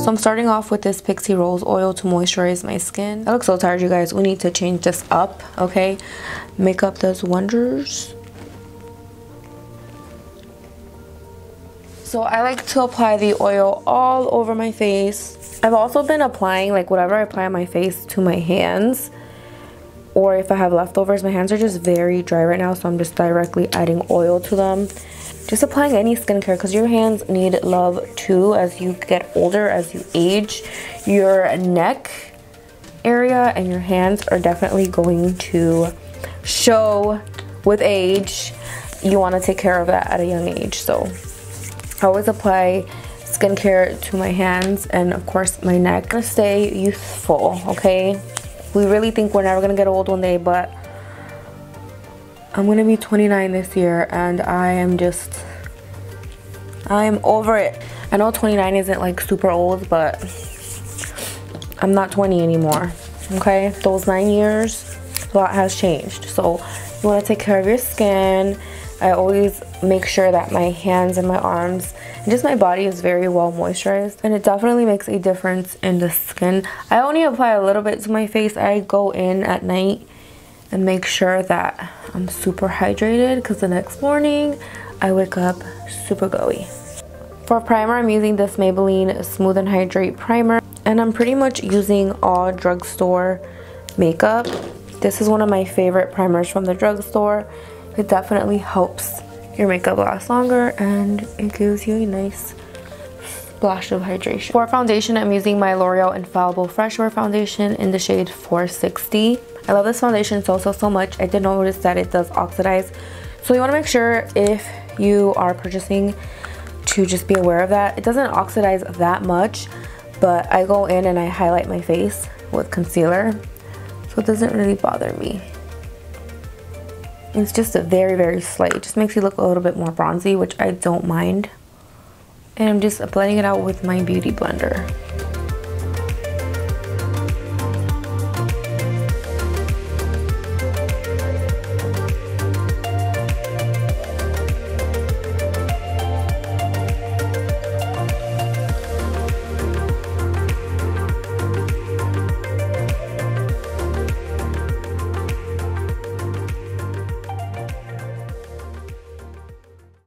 So I'm starting off with this Pixie Rose oil to moisturize my skin. I look so tired, you guys. We need to change this up, okay? Makeup does wonders. So I like to apply the oil all over my face. I've also been applying like whatever I apply on my face to my hands. Or if I have leftovers, my hands are just very dry right now, so I'm just directly adding oil to them. Just applying any skincare because your hands need love too as you get older, as you age. Your neck area and your hands are definitely going to show with age. You want to take care of that at a young age. So I always apply skincare to my hands and of course my neck. I'm gonna stay youthful, okay? We really think we're never gonna get old one day, but I'm gonna be 29 this year and I'm over it. I know 29 isn't like super old, but I'm not 20 anymore, okay? Those 9 years, a lot has changed. So you wanna take care of your skin. I always make sure that my hands and my arms and just my body is very well moisturized, and it definitely makes a difference in the skin. I only apply a little bit to my face. I go in at night and make sure that I'm super hydrated because the next morning I wake up super glowy. For primer, I'm using this Maybelline Smooth and Hydrate primer, and I'm pretty much using all drugstore makeup. This is one of my favorite primers from the drugstore. It definitely helps your makeup last longer and it gives you a nice splash of hydration. For foundation, I'm using my L'Oreal Infallible Fresh Wear Foundation in the shade 460. I love this foundation so much. I did notice that it does oxidize. So you want to make sure if you are purchasing to just be aware of that. It doesn't oxidize that much, but I go in and I highlight my face with concealer. So it doesn't really bother me. It's just a very slight. It just makes you look a little bit more bronzy, which I don't mind. And I'm just blending it out with my beauty blender.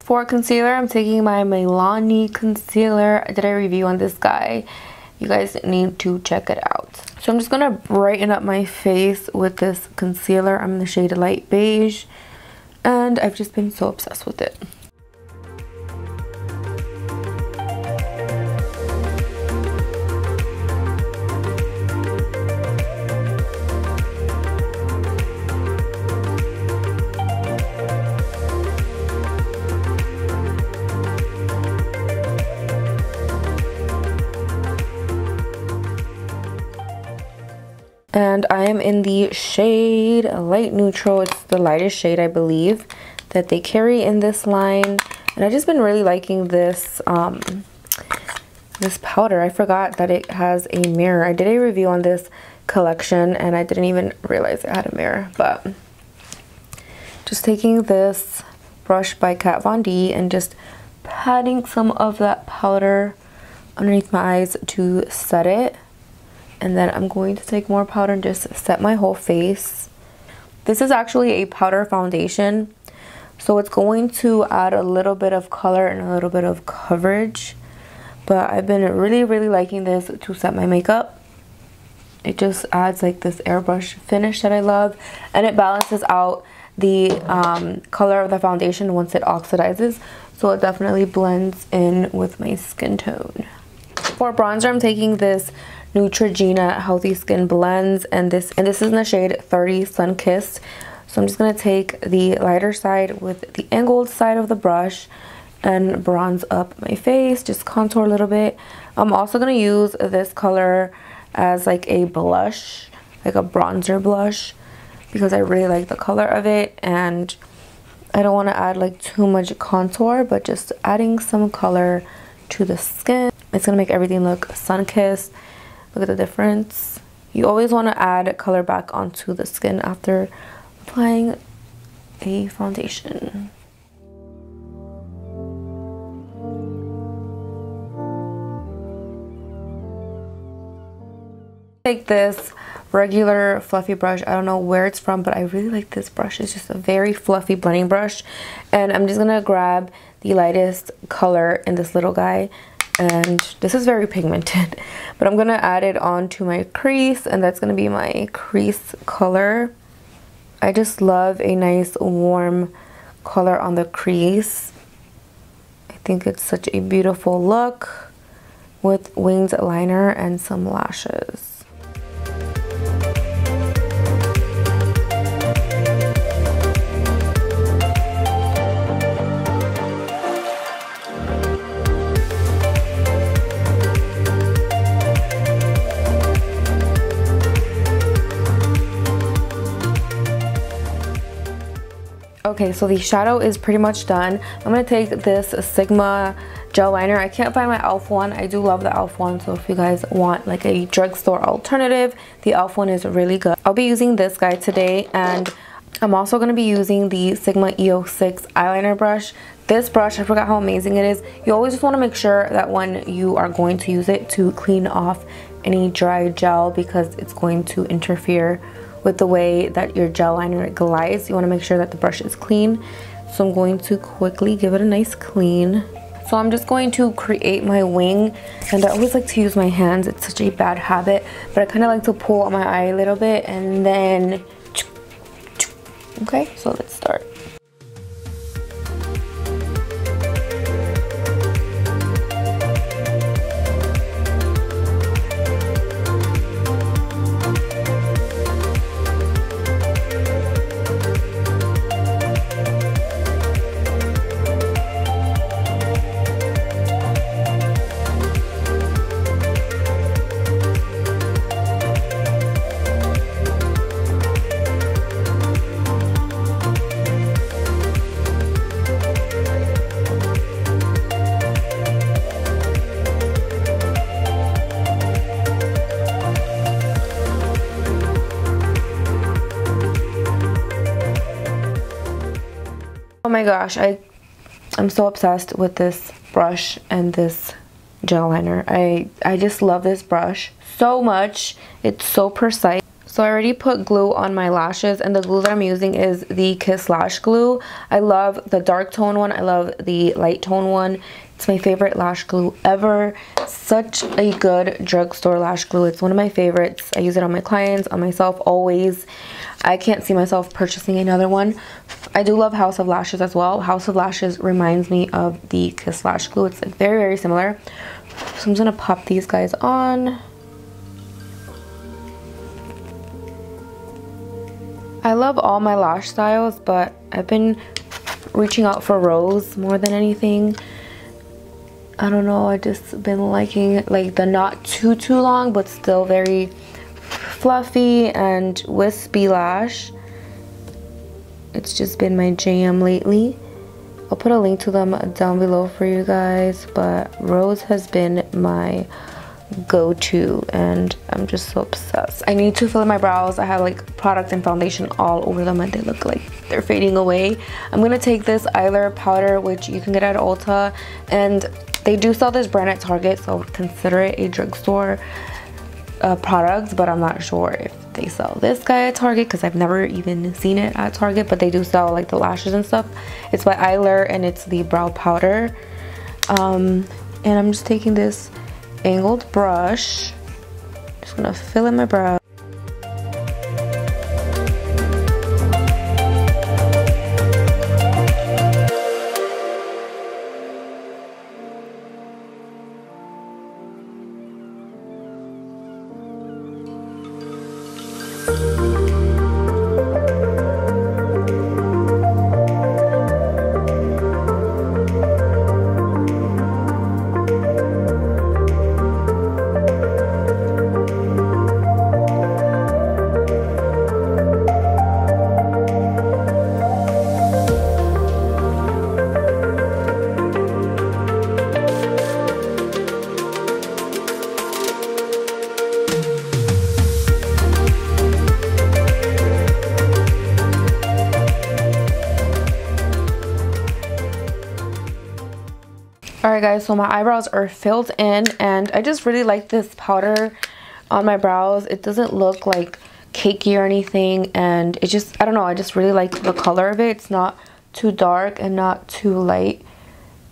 For concealer, I'm taking my Milani concealer. I did a review on this guy. You guys need to check it out. So I'm just gonna brighten up my face with this concealer. I'm in the shade Light Beige, and I've just been so obsessed with it. And I am in the shade Light Neutral. It's the lightest shade, I believe, that they carry in this line. And I've just been really liking this this powder. I forgot that it has a mirror. I did a review on this collection and I didn't even realize it had a mirror. But just taking this brush by Kat Von D and just patting some of that powder underneath my eyes to set it. And then I'm going to take more powder and just set my whole face. This is actually a powder foundation, so it's going to add a little bit of color and a little bit of coverage. But I've been really liking this to set my makeup. It just adds like this airbrush finish that I love, and it balances out the color of the foundation once it oxidizes, so it definitely blends in with my skin tone. For bronzer, I'm taking this Neutrogena Healthy Skin Blends, and this is in the shade 30 Sunkissed. So I'm just going to take the lighter side with the angled side of the brush and bronze up my face, just contour a little bit. I'm also going to use this color as like a blush, like a bronzer blush, because I really like the color of it, and I don't want to add like too much contour, but just adding some color to the skin. It's going to make everything look sun-kissed. Look at the difference. You always want to add color back onto the skin after applying a foundation. Take this regular fluffy brush. I don't know where it's from, but I really like this brush. It's just a very fluffy blending brush. And I'm just gonna grab the lightest color in this little guy. And this is very pigmented, but I'm gonna add it onto my crease, and that's gonna be my crease color. I just love a nice warm color on the crease. I think it's such a beautiful look with winged liner and some lashes. Okay, so the shadow is pretty much done. I'm going to take this Sigma gel liner. I can't find my e.l.f. one. I do love the e.l.f. one, so if you guys want like a drugstore alternative, the e.l.f. one is really good. I'll be using this guy today, and I'm also going to be using the Sigma E06 eyeliner brush. This brush, I forgot how amazing it is. You always just want to make sure that when you are going to use it to clean off any dry gel, because it's going to interfere with the way that your gel liner glides. You want to make sure that the brush is clean. So I'm going to quickly give it a nice clean. So I'm just going to create my wing, and I always like to use my hands. It's such a bad habit, but I kind of like to pull on my eye a little bit and then, okay, so let's start. Oh my gosh, I'm so obsessed with this brush and this gel liner. I just love this brush so much. It's so precise. So I already put glue on my lashes, and the glue that I'm using is the Kiss Lash Glue. I love the dark tone one. I love the light tone one. It's my favorite lash glue ever. Such a good drugstore lash glue. It's one of my favorites. I use it on my clients, on myself, always. I can't see myself purchasing another one. I do love House of Lashes as well. House of Lashes reminds me of the Kiss Lash Glue. It's like very, very similar. So I'm just gonna pop these guys on. I love all my lash styles, but I've been reaching out for rose more than anything. I don't know, I just been liking like the not too long but still very fluffy and wispy lash. It's just been my jam lately. I'll put a link to them down below for you guys, but rose has been my go-to and I'm just so obsessed. I need to fill in my brows. I have like product and foundation all over them and they look like they're fading away. I'm gonna take this Eylure powder, which you can get at Ulta, and they do sell this brand at Target, so I would consider it a drugstore product, but I'm not sure if they sell this guy at Target because I've never even seen it at Target, but they do sell like the lashes and stuff. It's by Eylure and it's the brow powder. And I'm just taking this angled brush, just gonna fill in my brow. Alright guys, so my eyebrows are filled in and I just really like this powder on my brows. It doesn't look like cakey or anything, and it just, I don't know, I just really like the color of it. It's not too dark and not too light,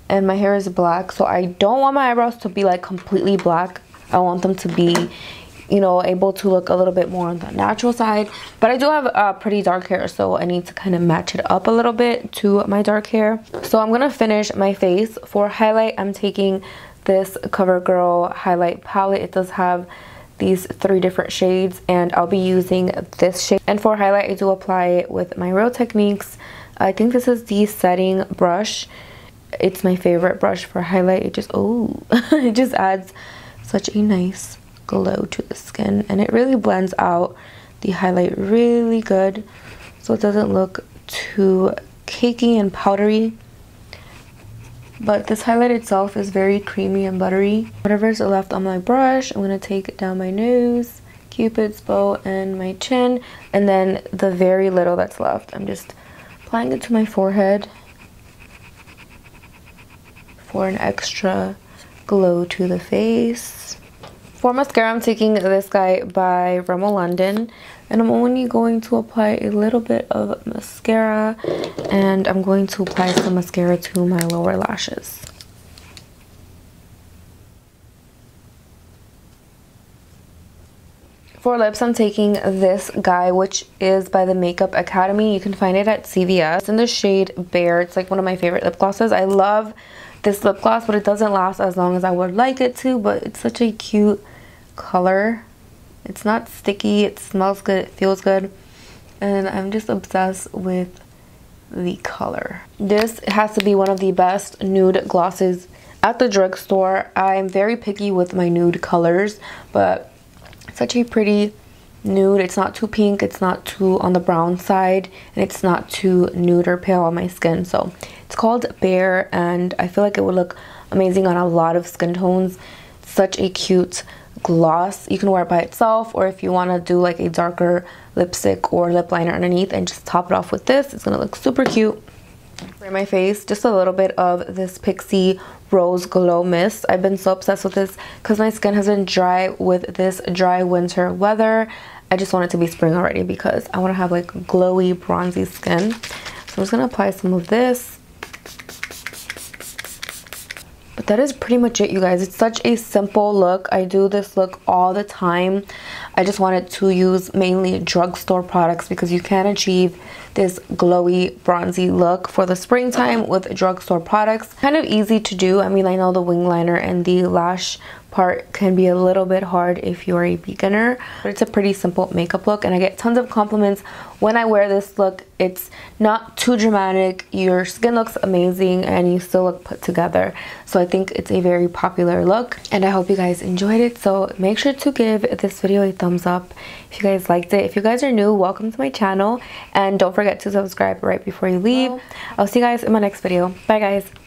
and my hair is black, so I don't want my eyebrows to be like completely black. I want them to be, you know, able to look a little bit more on the natural side, but I do have pretty dark hair, so I need to kind of match it up a little bit to my dark hair. So I'm gonna finish my face. For highlight, I'm taking this Covergirl highlight palette. It does have these 3 different shades, and I'll be using this shade. And for highlight, I do apply it with my Real Techniques. I think this is the setting brush. It's my favorite brush for highlight. It just, oh, it just adds such a nice glow to the skin, and it really blends out the highlight really good, so it doesn't look too cakey and powdery. But this highlight itself is very creamy and buttery. Whatever's left on my brush, I'm going to take it down my nose, Cupid's bow, and my chin. And then the very little that's left, I'm just applying it to my forehead for an extra glow to the face. For mascara, I'm taking this guy by Rimmel London, and I'm only going to apply a little bit of mascara, and I'm going to apply some mascara to my lower lashes. For lips, I'm taking this guy, which is by the Makeup Academy. You can find it at CVS. It's in the shade Beige. It's like one of my favorite lip glosses. I love this lip gloss, but it doesn't last as long as I would like it to, but it's such a cute color. It's not sticky, it smells good, it feels good, and I'm just obsessed with the color. This has to be one of the best nude glosses at the drugstore. I'm very picky with my nude colors, but it's such a pretty nude. It's not too pink, it's not too on the brown side, and it's not too nude or pale on my skin. So it's called Bare, and I feel like it would look amazing on a lot of skin tones. Such a cute gloss. You can wear it by itself, or if you want to do like a darker lipstick or lip liner underneath and just top it off with this, it's gonna look super cute. For my face, just a little bit of this Pixie Rose Glow Mist. I've been so obsessed with this because my skin has been dry with this dry winter weather. I just want it to be spring already because I want to have like glowy, bronzy skin. So I'm just gonna apply some of this. But that is pretty much it, you guys. It's such a simple look. I do this look all the time. I just wanted to use mainly drugstore products because you can achieve this glowy, bronzy look for the springtime with drugstore products. Kind of easy to do. I mean, I know the wing liner and the lash part can be a little bit hard if you're a beginner, but it's a pretty simple makeup look, and I get tons of compliments when I wear this look. It's not too dramatic, your skin looks amazing, and you still look put together. So I think it's a very popular look, and I hope you guys enjoyed it. So make sure to give this video a thumbs up if you guys liked it. If you guys are new, welcome to my channel, and don't forget to subscribe right before you leave. I'll see you guys in my next video. Bye guys.